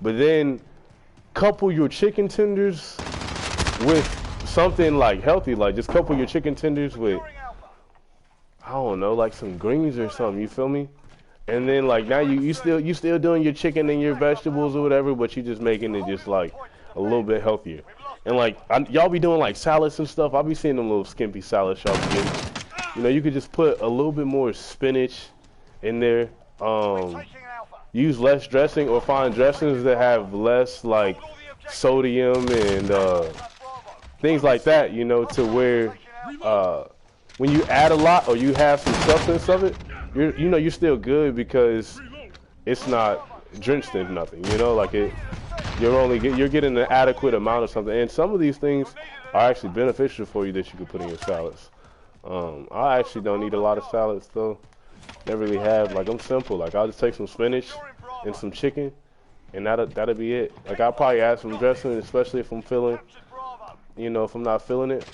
but then couple your chicken tenders with something like healthy, like just couple your chicken tenders with, I don't know, like some greens or something, you feel me? And then like now you still doing your chicken and your vegetables or whatever, but you just making it just like a little bit healthier. And like y'all be doing like salads and stuff. I'll be seeing them little skimpy salads y'all be getting. You know, you could just put a little bit more spinach in there. Use less dressing or find dressings that have less like sodium and things like that, you know, to where when you add a lot or you have some substance of it, you're still good because it's not drenched in nothing, you know, like you're getting an adequate amount of something. And some of these things are actually beneficial for you that you can put in your salads. I actually don't eat a lot of salads though. Never really have. Like I'm simple. Like I'll just take some spinach and some chicken, and that'll be it. Like I'll probably add some dressing, especially if I'm feeling, you know, if I'm not feeling it.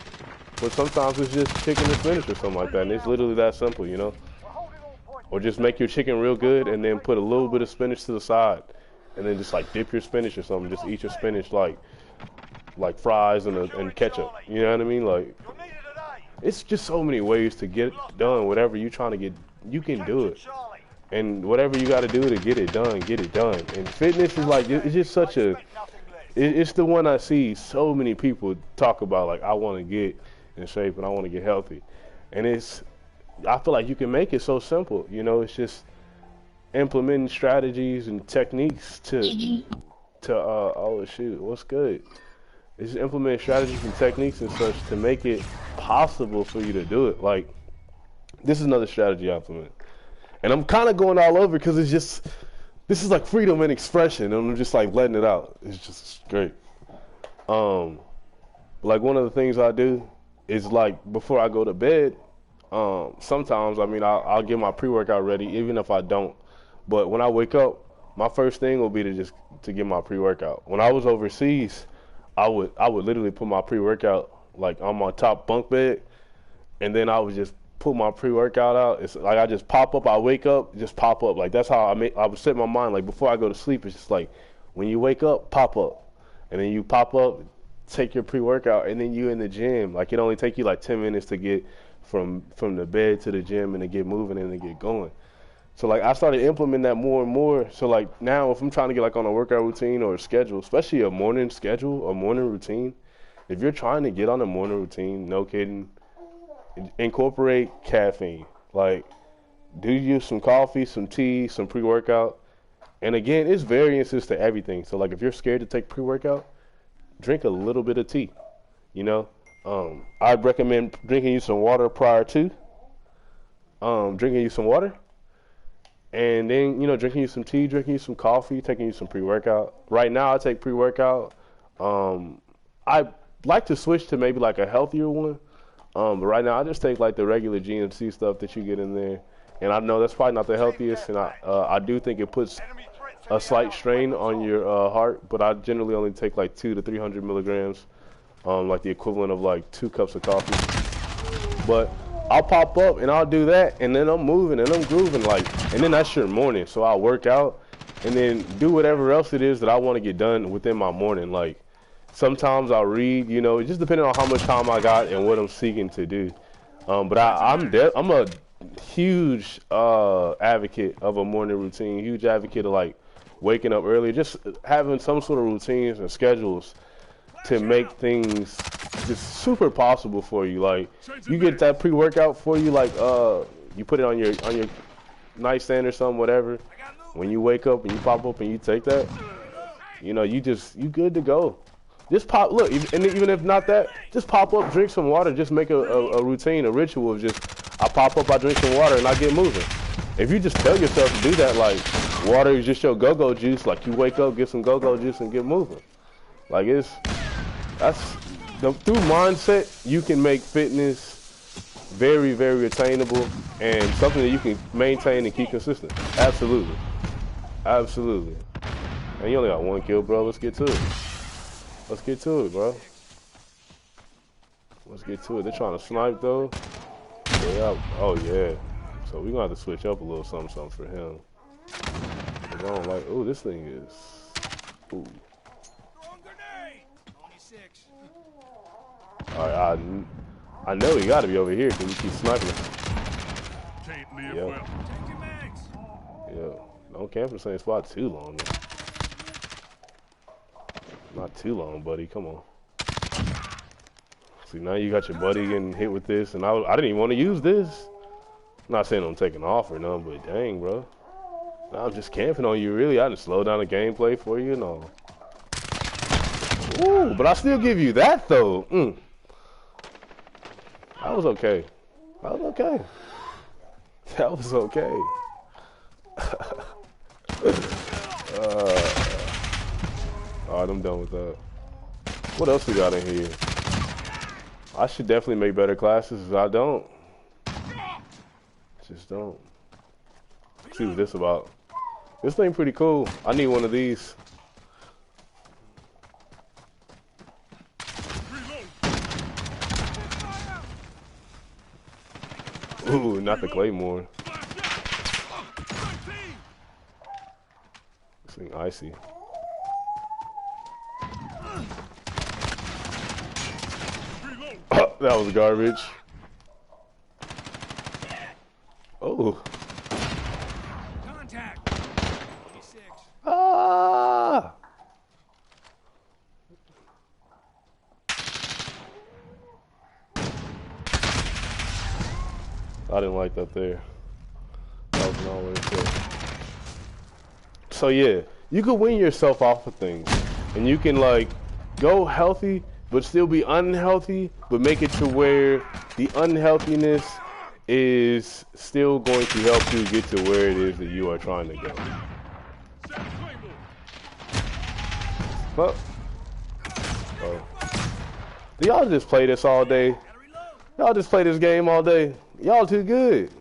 But sometimes it's just chicken and spinach or something like that, and it's literally that simple, you know. Or just make your chicken real good and then put a little bit of spinach to the side, and then just like dip your spinach or something. Just eat your spinach like fries and ketchup. You know what I mean? Like, it's just so many ways to get done. Whatever you're trying to get, you can do it. And whatever you got to do to get it done, get it done. And fitness is like, it's just such a, it's the one I see so many people talk about, like, I want to get in shape and I want to get healthy. And I feel like you can make it so simple. You know, it's just implementing strategies and techniques to oh shoot, what's good? It's just implementing strategies and techniques and such to make it possible for you to do it. Like, this is another strategy I implement. And I'm kind of going all over because it's just, this is like freedom and expression, and I'm just like letting it out. It's just great. Like one of the things I do is like before I go to bed, sometimes, I mean, I'll get my pre-workout ready even if I don't. But when I wake up, my first thing will be to get my pre-workout. When I was overseas, I would literally put my pre-workout like on my top bunk bed, and then I would just pull my pre-workout out. It's like I just pop up, I wake up, just pop up. Like that's how I would set my mind. Like before I go to sleep, it's just like when you wake up, pop up. And then you pop up, take your pre-workout, and then you in the gym. Like it only take you like 10 minutes to get from the bed to the gym and to get moving and to get going. So like I started implementing that more and more. So like now if I'm trying to get like on a workout routine or a schedule, especially a morning schedule, a morning routine, if you're trying to get on a morning routine, no kidding, incorporate caffeine. Like, do you some coffee, some tea, some pre-workout. And again, it's variances to everything. So like if you're scared to take pre-workout, drink a little bit of tea. You know, I'd recommend drinking you some water prior to drinking you some water, and then, you know, drinking you some tea, drinking you some coffee, taking you some pre-workout. Right now I take pre-workout. I like to switch to maybe like a healthier one. But right now I just take like the regular GNC stuff that you get in there, and I know that's probably not the healthiest, and I do think it puts a slight strain on your heart. But I generally only take like 200 to 300 milligrams, like the equivalent of like 2 cups of coffee. But I'll pop up and I'll do that, and then I'm moving and I'm grooving, like, and then that's your morning. So I'll work out and then do whatever else it is that I want to get done within my morning, like. Sometimes I'll read, you know, just depending on how much time I got and what I'm seeking to do. But I'm a huge advocate of a morning routine, huge advocate of like waking up early, just having some sort of routines and schedules to make things just super possible for you. Like you get that pre-workout for you, like you put it on your nightstand or something, whatever. When you wake up and you pop up and you take that, you know, you good to go. Just pop, look, and even if not that, just pop up, drink some water, just make a routine, a ritual of just, I pop up, I drink some water, and I get moving. If you just tell yourself to do that, like, water is just your go-go juice, like you wake up, get some go-go juice, and get moving. Like through mindset, you can make fitness very, very attainable and something that you can maintain and keep consistent. Absolutely. Absolutely. And you only got 1 kill, bro. Let's get to it. Let's get to it, bro. Let's get to it. They're trying to snipe, though. Yeah. Oh, yeah. So we're going to have to switch up a little something for him. I don't like... Ooh, this thing is... Ooh. Alright, I know he got to be over here because he keeps sniping. Yeah. Yeah. Don't camp in the same spot too long, man. Not too long, buddy. Come on. See, now you got your buddy getting hit with this, and I didn't even want to use this. I'm not saying I'm taking off or nothing, but dang, bro. Now I'm just camping on you, really. I just slow down the gameplay for you and all. Ooh, but I still give you that, though. That was okay. That was okay. That was okay. Alright, I'm done with that. What else we got in here? I should definitely make better classes. I don't. Just don't. Let's see what this about. This thing pretty cool. I need one of these. Ooh, not the Claymore. This thing icy. That was garbage. Oh. Contact. 26. Ah. I didn't like that there. That was not what it said. So yeah, you can wean yourself off of things, and you can like go healthy, but still be unhealthy, but make it to where the unhealthiness is still going to help you get to where it is that you are trying to go. Well, oh. Do y'all just play this all day? Y'all just play this game all day? Y'all too good.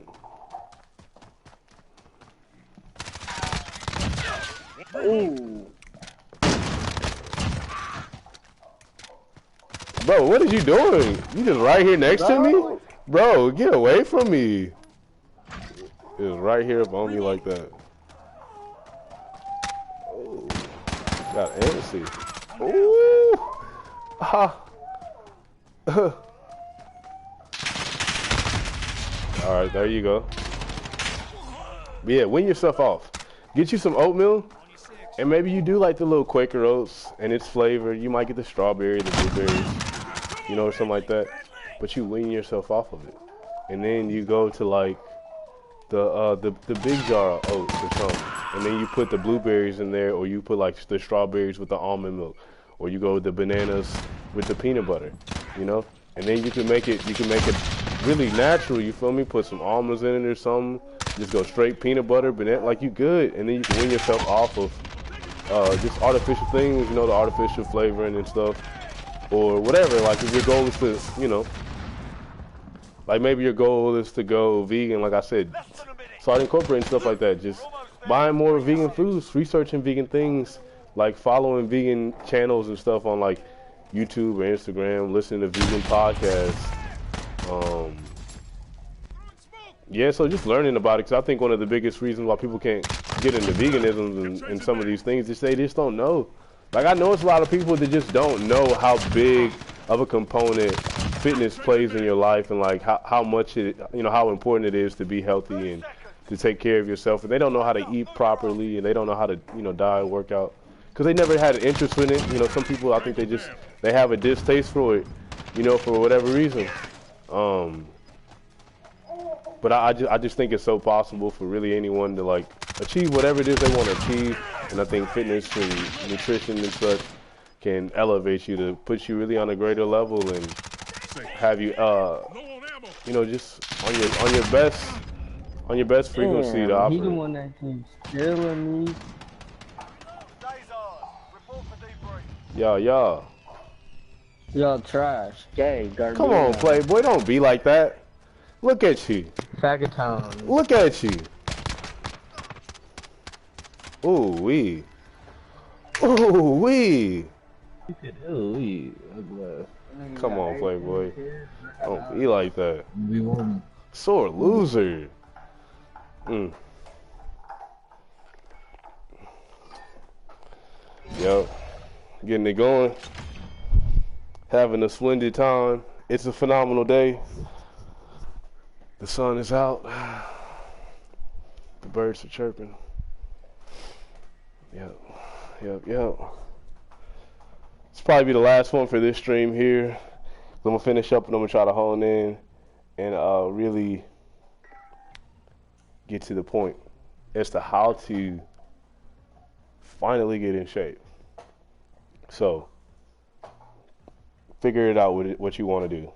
Ooh. Bro, what are you doing? You just right here next to me? Bro, get away from me. It was right here up on me like that. Oh, got antsy. Ooh. Ha. Alright, there you go. Yeah, win yourself off. Get you some oatmeal, and maybe you do like the little Quaker Oats, and its flavor. You might get the strawberry, the blueberries, you know, or something like that. But you wean yourself off of it, and then you go to like the big jar of oats or something, and then you put the blueberries in there, or you put like the strawberries with the almond milk, or you go with the bananas with the peanut butter, you know, and then you can make it really natural. You feel me? Put some almonds in it or something. Just go straight peanut butter, banana, like you good, and then you can wean yourself off of just artificial things, you know, the artificial flavoring and stuff, or whatever. Like if your goal is to, you know, like maybe your goal is to go vegan, like I said, start incorporating stuff like that. Just buying more vegan foods, researching vegan things, like following vegan channels and stuff on like YouTube or Instagram, listening to vegan podcasts. Yeah, so just learning about it, because I think one of the biggest reasons why people can't get into veganism and some of these things is they just don't know. Like I know it's a lot of people that just don't know how big of a component fitness plays in your life, and like how much it, you know, how important it is to be healthy and to take care of yourself, and they don't know how to eat properly, and they don't know how to, you know, diet, work out, because they never had an interest in it. You know, some people, I think they have a distaste for it, you know, for whatever reason. But I just think it's so possible for really anyone to like achieve whatever it is they want to achieve, and I think fitness and nutrition and such can elevate you to put you really on a greater level and have you you know, just on your best frequency. Damn, to operate. He the one that keeps killing me. Yeah. Y'all trash. Gay, garbage. Come on, Playboy, don't be like that. Look at you. Faggotown. Look at you. Ooh wee. Ooh wee. Come on, Playboy. Don't be like that. Sore loser. Yep. Getting it going. Having a splendid time. It's a phenomenal day. The sun is out. The birds are chirping. Yep. It's probably be the last one for this stream here. I'm gonna finish up and I'm gonna try to hone in and really get to the point as to how to finally get in shape. So figure it out with what you want to do.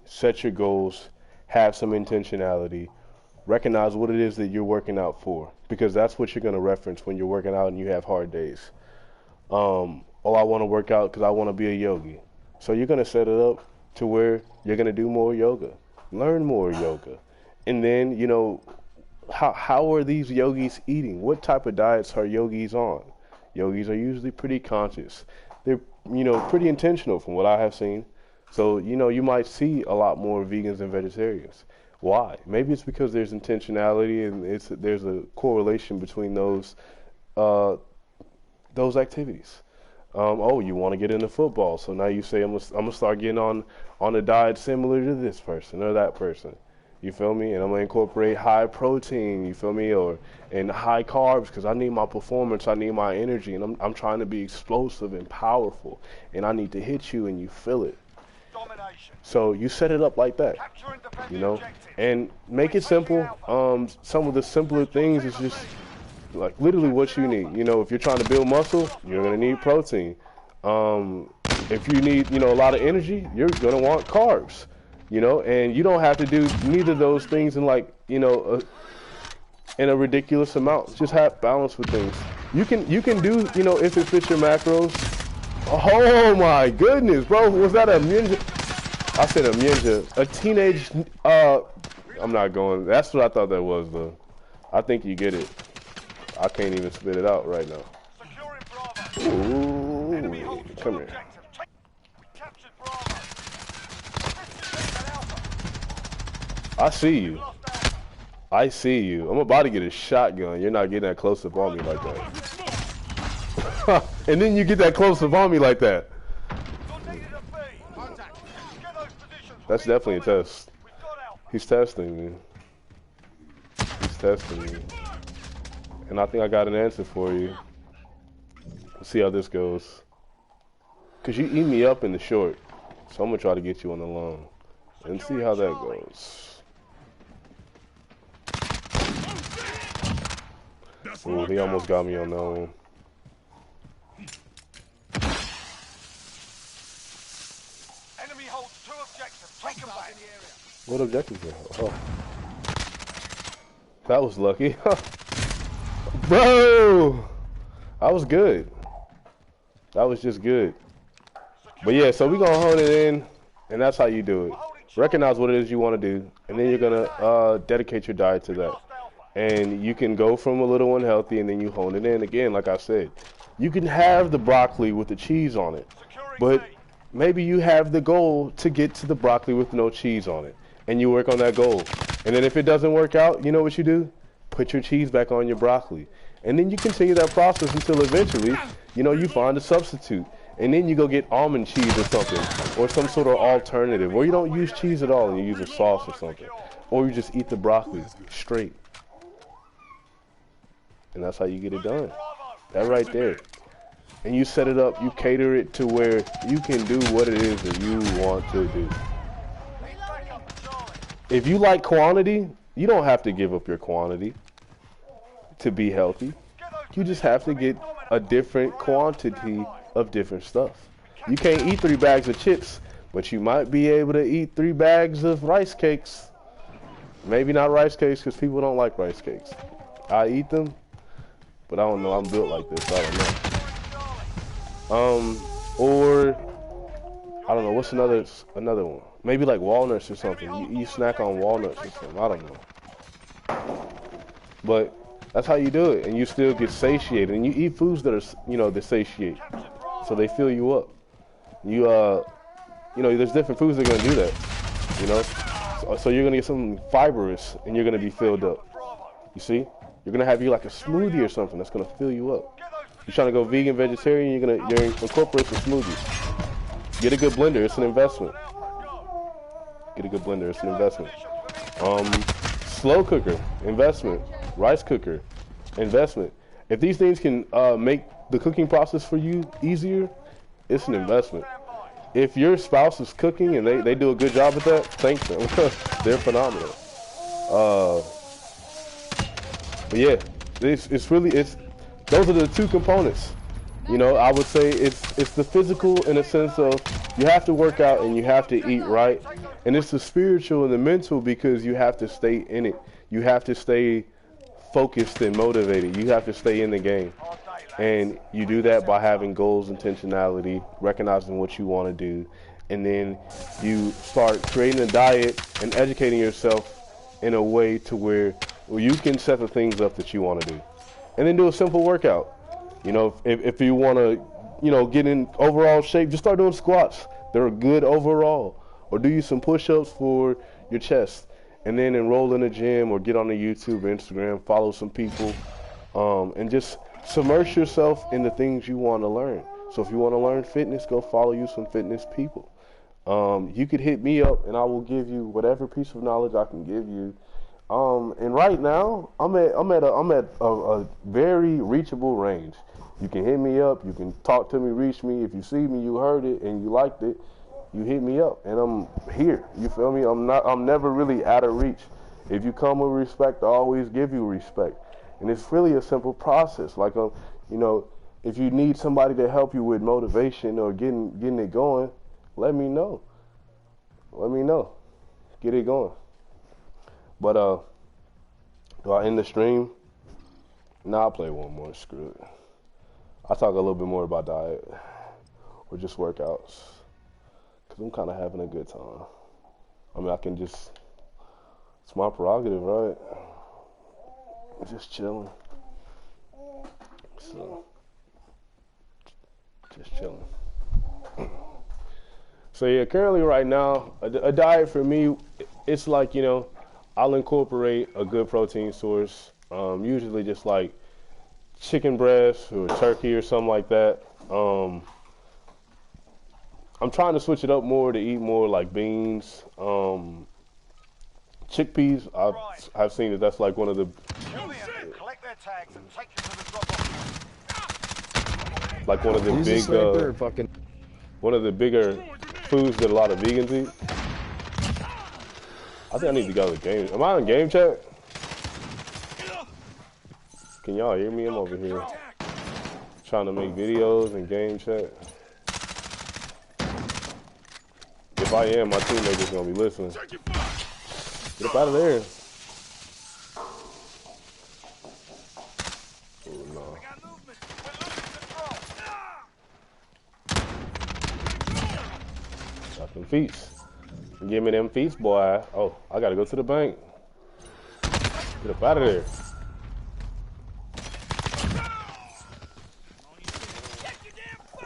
Set your goals. Have some intentionality. Recognize what it is that you're working out for, because that's what you're going to reference when you're working out and you have hard days. Oh, I want to work out because I want to be a yogi. So you're going to set it up to where you're going to do more yoga, learn more yoga. And then, you know, how are these yogis eating? What type of diets are yogis on? Yogis are usually pretty conscious. They're, you know, pretty intentional from what I have seen. So, you know, you might see a lot more vegans than vegetarians. Why? Maybe it's because there's intentionality and there's a correlation between those activities. Oh, you want to get into football, so now you say I'm gonna start getting on a diet similar to this person or that person. You feel me? And I'm gonna incorporate high protein. You feel me? And high carbs because I need my performance. I need my energy, and I'm trying to be explosive and powerful. And I need to hit you, and you feel it. So you set it up like that, you know, and make it simple. Some of the simpler things is just like literally what you need. You know, if you're trying to build muscle, you're gonna need protein. If you need, you know, a lot of energy, you're gonna want carbs. You know, and you don't have to do neither of those things in like, you know, in a ridiculous amount. Just have balance with things. You can do, you know, if it fits your macros. Oh my goodness, bro, was that a ninja? I said a ninja, a teenage. I'm not going. That's what I thought that was, though. I think you get it. I can't even spit it out right now. Ooh, come here. I see you. I see you. I'm about to get a shotgun. You're not getting that close up on me like that. And then you get that close up on me like that. That's definitely a test. He's testing me. He's testing me. And I think I got an answer for you. Let's see how this goes. Because you eat me up in the short. So I'm going to try to get you on the long. And see how that goes. Ooh, he almost got me on that one. Enemy holds 2 objectives. Take them back. What objectives are? Oh. That was lucky. Bro! That was good. That was just good. But yeah, so we're going to hone it in, and that's how you do it. Recognize what it is you want to do, and then you're going to dedicate your diet to that. And you can go from a little unhealthy, and then you hone it in again, like I said. You can have the broccoli with the cheese on it, but maybe you have the goal to get to the broccoli with no cheese on it, and you work on that goal. And then if it doesn't work out, you know what you do? Put your cheese back on your broccoli. And then you continue that process until eventually, you know, you find a substitute. And then you go get almond cheese or something, or some sort of alternative, or you don't use cheese at all and you use a sauce or something, or you just eat the broccoli straight. And that's how you get it done. That right there. And you set it up, you cater it to where you can do what it is that you want to do. If you like quantity, you don't have to give up your quantity to be healthy. You just have to get a different quantity of different stuff. You can't eat 3 bags of chips, but you might be able to eat 3 bags of rice cakes. Maybe not rice cakes because people don't like rice cakes. I eat them, but I don't know. I'm built like this. I don't know. Or I don't know. What's another one? Maybe like walnuts or something. You snack on walnuts or something. I don't know. But that's how you do it, and you still get satiated. And you eat foods that are, you know, that satiate, so they fill you up. You know, there's different foods that are gonna do that. You know, so you're gonna get something fibrous, and you're gonna be filled up. You see, you're gonna have you like a smoothie or something that's gonna fill you up. You're trying to go vegan, vegetarian. You're incorporate some smoothies. Get a good blender. It's an investment. Get a good blender. It's an investment. Slow cooker, investment. Rice cooker, investment. If these things can make the cooking process for you easier, it's an investment. If your spouse is cooking and they do a good job at that, thank them. They're phenomenal. But yeah, those are the 2 components. You know, I would say it's the physical in a sense of you have to work out and you have to eat right, and it's the spiritual and the mental because you have to stay in it. You have to stay focused and motivated. You have to stay in the game, and you do that by having goals, intentionality, recognizing what you want to do, and then you start creating a diet and educating yourself in a way to where you can set the things up that you want to do, and then do a simple workout. You know, if you want to, you know, get in overall shape, just start doing squats. They're good overall, or do you some push-ups for your chest. And then enroll in a gym or get on the YouTube or Instagram, follow some people, and just submerge yourself in the things you want to learn. So if you want to learn fitness, go follow you some fitness people. You could hit me up and I will give you whatever piece of knowledge I can give you. And right now I'm at a very reachable range. You can hit me up, you can talk to me, reach me. If you see me, you heard it and you liked it, you hit me up and I'm here. You feel me? I'm never really out of reach. If you come with respect, I always give you respect. And it's really a simple process. Like you know, if you need somebody to help you with motivation or getting it going, let me know. Let me know. Get it going. But do I end the stream? Nah, I'll play one more. Screw it. I'll talk a little bit more about diet or just workouts. Cause I'm kind of having a good time. I mean, I can just, it's my prerogative, right? Just chilling. So, just chilling. So yeah, currently right now, a diet for me, it's like, you know, I'll incorporate a good protein source, usually just like chicken breast or turkey or something like that. I'm trying to switch it up more to eat more like beans. Chickpeas, I've seen that that's like one of the one of the bigger foods that a lot of vegans eat. I think I need to go to game. Am I on game chat? Can y'all hear me? I'm over here trying to make videos and game chat. If I am, my teammates is gonna be listening. Get up out of there. Oh no. Got them feats. Give me them feats, boy. Oh, I gotta go to the bank. Get up out of there.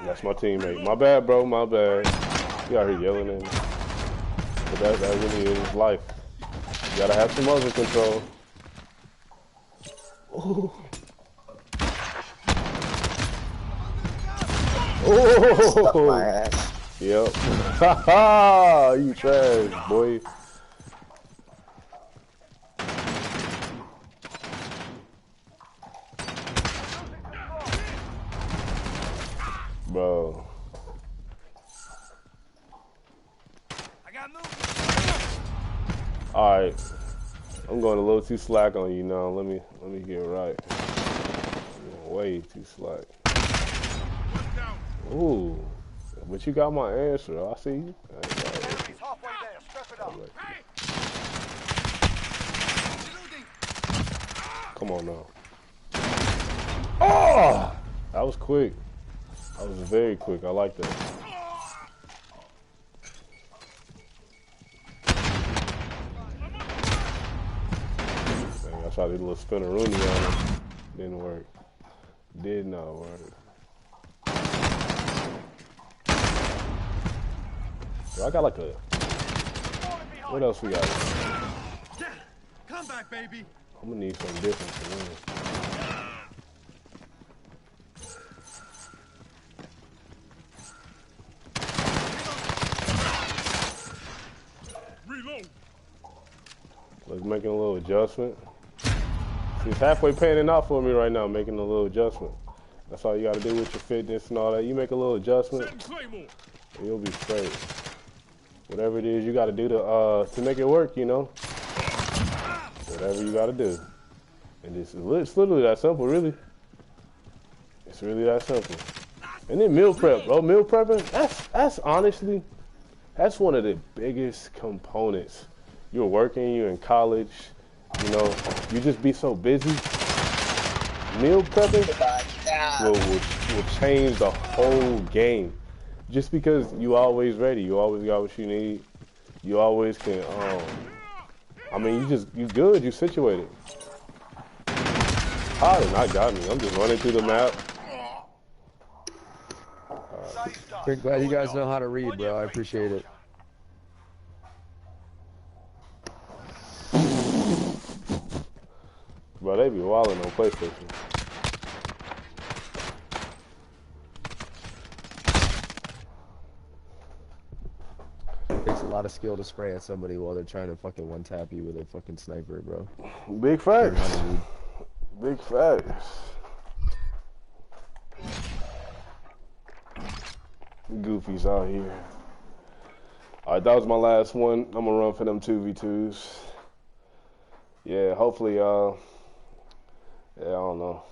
That's my teammate. My bad, bro. My bad. You out here yelling at me. But that really is life. You gotta have some muzzle control. Ooh. Oh! My ass. Yep. Haha! You trash, boy. Bro. Alright. I'm going a little too slack on you now. Let me get right. Way too slack. Ooh. But you got my answer. I see you. Come on now. Oh! That was quick. That was very quick. I like that. Dang, I tried to do a little spinneroonie on it. Didn't work. Did not work. So I got like a. What else we got? Come back, baby. I'm gonna need something different to win. Reload. Let's make a little adjustment. See, it's halfway panning out for me right now, making a little adjustment. That's all you gotta do with your fitness and all that. You make a little adjustment, and you'll be straight. Whatever it is you gotta do to make it work, you know. Whatever you gotta do. And it's literally that simple, really. It's really that simple. And then meal prep, bro. Meal prepping, that's honestly, that's one of the biggest components. You're working, you're in college, you know, you just be so busy. Meal prepping will change the whole game. Just because you always ready, you always got what you need. You always can, I mean, you good, you situated. Oh, they not got me. I'm just running through the map. Pretty glad you guys know how to read, bro. I appreciate it. Bro, they be wilding on PlayStation. takes a lot of skill to spray at somebody while they're trying to fucking one-tap you with a fucking sniper, bro. Big facts. Big facts. Goofies out here. Alright, that was my last one. I'm gonna run for them 2v2s. Yeah, hopefully, yeah, I don't know.